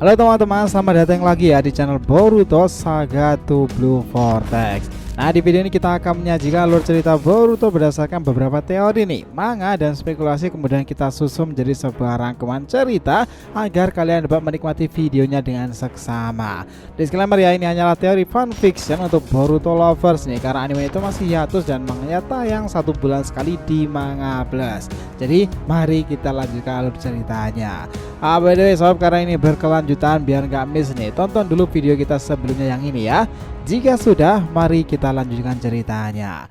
Halo teman-teman, selamat datang lagi ya di channel Boruto Saga to Blue Vortex. Nah, di video ini kita akan menyajikan alur cerita Boruto berdasarkan beberapa teori nih, manga dan spekulasi, kemudian kita susun menjadi sebuah rangkuman cerita agar kalian dapat menikmati videonya dengan seksama. Disclaimer ya, ini hanyalah teori fanfiction untuk Boruto lovers nih, karena anime itu masih hiatus dan manganya tayang 1 bulan sekali di Manga Plus. Jadi mari kita lanjutkan alur ceritanya. By the way sob, karena ini berkelanjutan biar nggak miss nih, tonton dulu video kita sebelumnya yang ini ya. Jika sudah, mari kita lanjutkan ceritanya.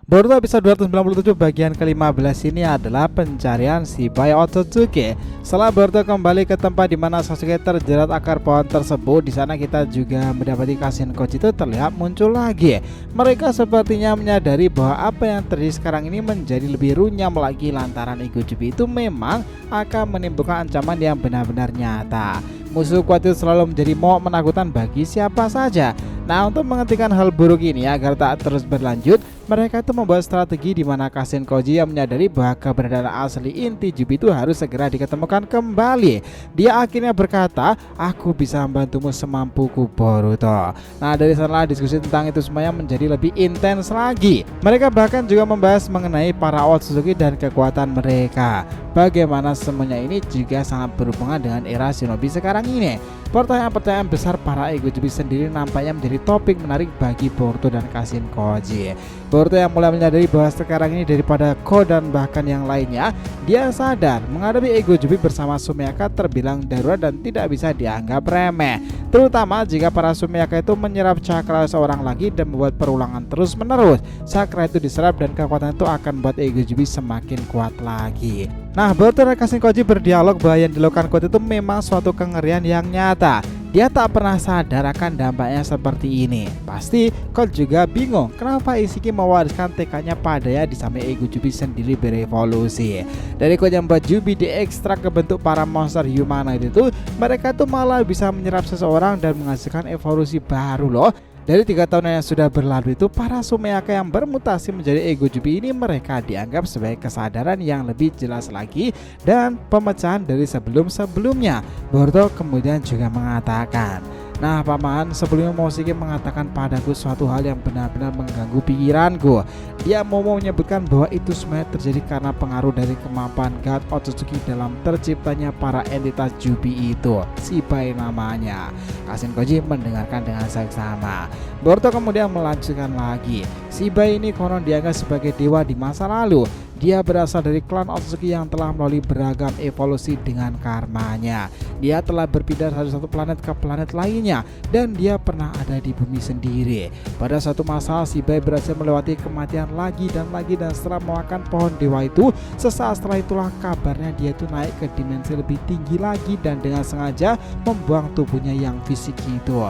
Boruto episode 297 bagian ke-15 ini adalah pencarian Shibai Otsutsuki. Setelah Boruto kembali ke tempat di mana Sasuke terjerat akar pohon tersebut, di sana kita juga mendapati Kashin Koji itu terlihat muncul lagi. Mereka sepertinya menyadari bahwa apa yang terjadi sekarang ini menjadi lebih runyam lagi lantaran Ego Jubi itu memang akan menimbulkan ancaman yang benar-benar nyata. Musuh kuat itu selalu menjadi momok menakutkan bagi siapa saja. Nah, untuk menghentikan hal buruk ini agar tak terus berlanjut, mereka itu membuat strategi di mana Kashin Koji yang menyadari bahwa keberadaan asli inti Jubi itu harus segera diketemukan kembali. Dia akhirnya berkata, "Aku bisa membantumu semampuku, Boruto." Nah, dari sana diskusi tentang itu semuanya menjadi lebih intens lagi. Mereka bahkan juga membahas mengenai para Otsutsuki dan kekuatan mereka. Bagaimana semuanya ini juga sangat berhubungan dengan era shinobi sekarang ini. Pertanyaan-pertanyaan besar para Ego Jubi sendiri nampaknya menjadi topik menarik bagi Boruto dan Kashin Koji. Boruto yang mulai menyadari bahwa sekarang ini daripada Ko dan bahkan yang lainnya, dia sadar menghadapi Ego Jubi bersama Sumiaka terbilang darurat dan tidak bisa dianggap remeh. Terutama jika para Sumiaka itu menyerap cakra seorang lagi dan membuat perulangan terus menerus. Cakra itu diserap dan kekuatan itu akan membuat Ego Jubi semakin kuat lagi. Nah, Boruto dan Kashin Koji berdialog bahwa yang dilakukan Ko itu memang suatu kengerian yang nyata. Dia tak pernah sadar akan dampaknya seperti ini. Pasti Ko juga bingung kenapa Ishiki mewariskan tekadnya padanya di samping Ego Jubi sendiri berevolusi. Dari Ko yang membuat Jubi diekstrak ke bentuk para monster humanoid itu, mereka tuh malah bisa menyerap seseorang dan menghasilkan evolusi baru loh. Dari 3 tahun yang sudah berlalu itu, para Sumeaka yang bermutasi menjadi Ego Jubi ini mereka dianggap sebagai kesadaran yang lebih jelas lagi dan pemecahan dari sebelum-sebelumnya. Boruto kemudian juga mengatakan, "Nah paman, sebelumnya Momoshiki mengatakan padaku suatu hal yang benar-benar mengganggu pikiranku. Dia mau menyebutkan bahwa itu semuanya terjadi karena pengaruh dari kemampuan God Otsutsuki dalam terciptanya para entitas Jubi itu, Shibai namanya." Kashin Koji mendengarkan dengan seksama. Boruto kemudian melanjutkan lagi, "Shibai ini konon dianggap sebagai dewa di masa lalu. Dia berasal dari klan Otsutsuki yang telah melalui beragam evolusi dengan karmanya. Dia telah berpindah dari satu planet ke planet lainnya dan dia pernah ada di bumi sendiri. Pada suatu masa Shibai berhasil melewati kematian lagi dan setelah memakan pohon dewa itu, sesaat setelah itulah kabarnya dia itu naik ke dimensi lebih tinggi lagi dan dengan sengaja membuang tubuhnya yang fisik itu.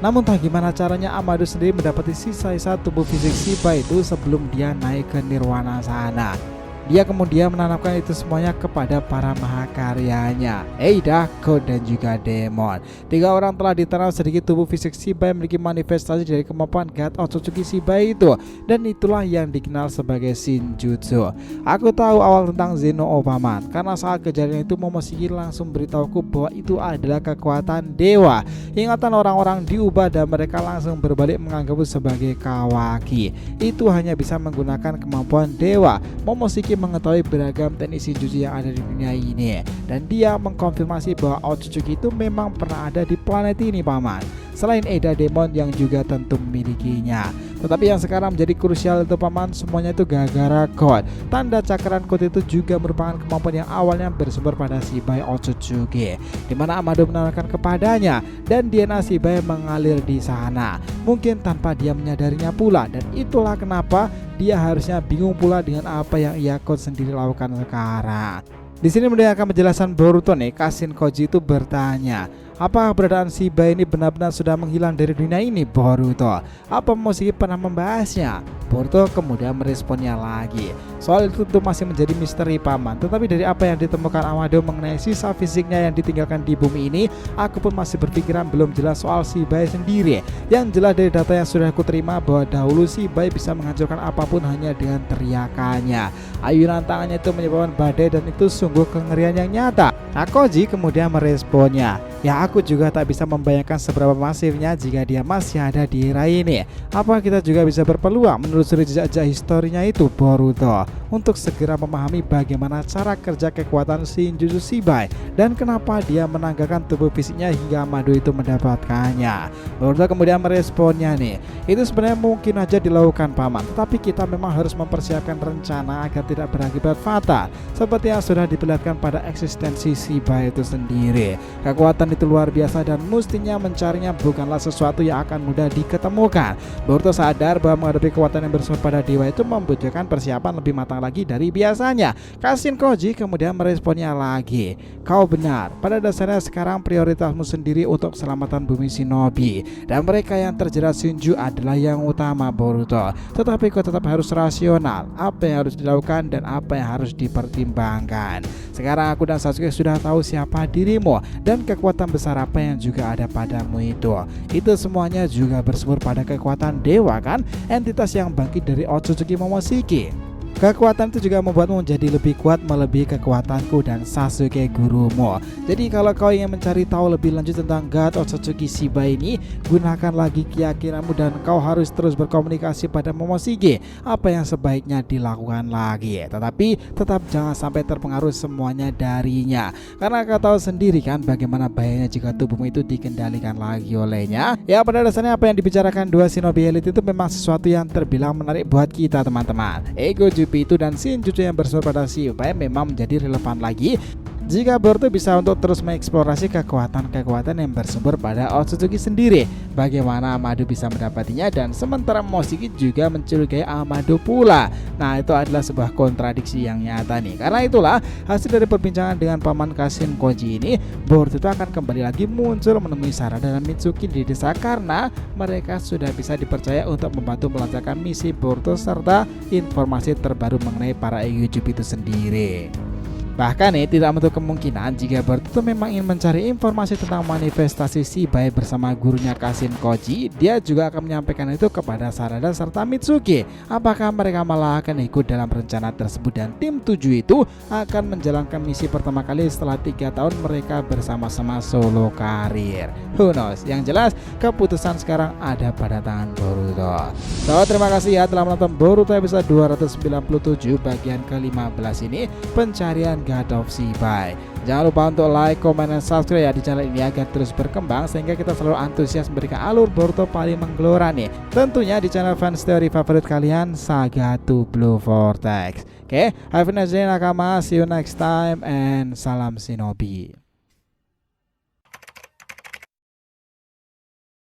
Namun tak gimana caranya Amado sendiri mendapati sisa-sisa tubuh fisik Shibai itu sebelum dia naik ke nirwana sana. Dia kemudian menanamkan itu semuanya kepada para mahakaryanya, Eida, Ko, dan juga Demon. 3 orang telah ditanam sedikit tubuh fisik Shibai memiliki manifestasi dari kemampuan God Otsutsuki Shibai itu, dan itulah yang dikenal sebagai Shinjutsu. Aku tahu awal tentang Zeno Paman, karena saat kejadian itu Momoshiki langsung beritahuku bahwa itu adalah kekuatan dewa. Ingatan orang-orang diubah dan mereka langsung berbalik menganggapku sebagai Kawaki. Itu hanya bisa menggunakan kemampuan dewa. Momoshiki mengetahui beragam teknik Shinjutsu yang ada di dunia ini, dan dia mengkonfirmasi bahwa Otsutsuki itu memang pernah ada di planet ini paman, selain Eida Demon yang juga tentu memilikinya. Tetapi yang sekarang menjadi krusial itu paman, semuanya itu gara-gara God. Tanda cakaran God itu juga merupakan kemampuan yang awalnya bersumber pada Shibai Otsutsuki, di mana Amado menawarkan kepadanya dan DNA Shibai mengalir di sana, mungkin tanpa dia menyadarinya pula, dan itulah kenapa dia harusnya bingung pula dengan apa yang ia God sendiri lakukan sekarang. Di sini mendengarkan penjelasan Boruto nih, Kashin Koji itu bertanya, "Apakah keberadaan Shibai ini benar-benar sudah menghilang dari dunia ini, Boruto? Apa Momoshiki pernah membahasnya?" Boruto kemudian meresponnya lagi. Soal itu tentu masih menjadi misteri paman, tetapi dari apa yang ditemukan Amado mengenai sisa fisiknya yang ditinggalkan di bumi ini, aku pun masih berpikiran belum jelas soal Shibai sendiri. Yang jelas dari data yang sudah aku terima bahwa dahulu Shibai bisa menghancurkan apapun hanya dengan teriakannya. Ayunan tangannya itu menyebabkan badai dan itu sungguh kengerian yang nyata. Koji kemudian meresponnya, ya aku juga tak bisa membayangkan seberapa masifnya jika dia masih ada di era ini. Apa kita juga bisa berpeluang menelusuri jejak-jejak historinya itu Boruto untuk segera memahami bagaimana cara kerja kekuatan Shinjutsu Shibai dan kenapa dia menanggalkan tubuh fisiknya hingga Amado itu mendapatkannya. Boruto kemudian meresponnya nih, itu sebenarnya mungkin aja dilakukan paman, tetapi kita memang harus mempersiapkan rencana agar tidak berakibat fatal seperti yang sudah diperlihatkan pada eksistensi Shibai itu sendiri. Kekuatan itu luar biasa dan mestinya mencarinya bukanlah sesuatu yang akan mudah diketemukan. Boruto sadar bahwa menghadapi kekuatan yang bersumber pada dewa itu membutuhkan persiapan lebih matang lagi dari biasanya. Kashin Koji kemudian meresponnya lagi, kau benar, pada dasarnya sekarang prioritasmu sendiri untuk keselamatan bumi shinobi dan mereka yang terjerat Shinju adalah yang utama Boruto. Tetapi kau tetap harus rasional, apa yang harus dilakukan dan apa yang harus dipertimbangkan. Sekarang aku dan Sasuke sudah tahu siapa dirimu dan kekuatan besar apa yang juga ada padamu itu. Itu semuanya juga bersumber pada kekuatan dewa kan, entitas yang bangkit dari Otsutsuki Momoshiki. Kekuatan itu juga membuatmu menjadi lebih kuat melebihi kekuatanku dan Sasuke gurumu. Jadi kalau kau ingin mencari tahu lebih lanjut tentang God Otsutsuki Shibai ini, gunakan lagi keyakinanmu dan kau harus terus berkomunikasi pada Momoshiki apa yang sebaiknya dilakukan lagi. Tetapi tetap jangan sampai terpengaruh semuanya darinya, karena kau tahu sendiri kan bagaimana bahayanya jika tubuhmu itu dikendalikan lagi olehnya. Ya pada dasarnya apa yang dibicarakan dua shinobi elite itu memang sesuatu yang terbilang menarik buat kita teman-teman. Ego itu dan Shinjutsu yang bersumber pada Shibai memang menjadi relevan lagi jika Boruto bisa untuk terus mengeksplorasi kekuatan-kekuatan yang bersumber pada Otsutsuki sendiri. Bagaimana Amado bisa mendapatinya dan sementara Momoshiki juga mencurigai Amado pula. Nah itu adalah sebuah kontradiksi yang nyata nih. Karena itulah hasil dari perbincangan dengan paman Kashin Koji ini, Boruto itu akan kembali lagi muncul menemui Sarada dan Mitsuki di desa karena mereka sudah bisa dipercaya untuk membantu melancarkan misi Boruto serta informasi terbaru mengenai para Eiyujubi itu sendiri. Bahkan tidak menutup kemungkinan jika Boruto memang ingin mencari informasi tentang manifestasi Shibai bersama gurunya Kashin Koji, dia juga akan menyampaikan itu kepada Sarada serta Mitsuki. Apakah mereka malah akan ikut dalam rencana tersebut dan tim 7 itu akan menjalankan misi pertama kali setelah 3 tahun mereka bersama-sama solo karir. Who knows? Yang jelas keputusan sekarang ada pada tangan Boruto. So terima kasih ya telah menonton Boruto episode 297 bagian ke-15 ini, pencarian God of Shibai. Jangan lupa untuk like, comment, dan subscribe ya di channel ini agar terus berkembang sehingga kita selalu antusias memberikan alur Boruto paling menggelora nih. Tentunya di channel fans teori favorit kalian, Saga to Blue Vortex. Oke, have a nice day nakama, see you next time and salam shinobi.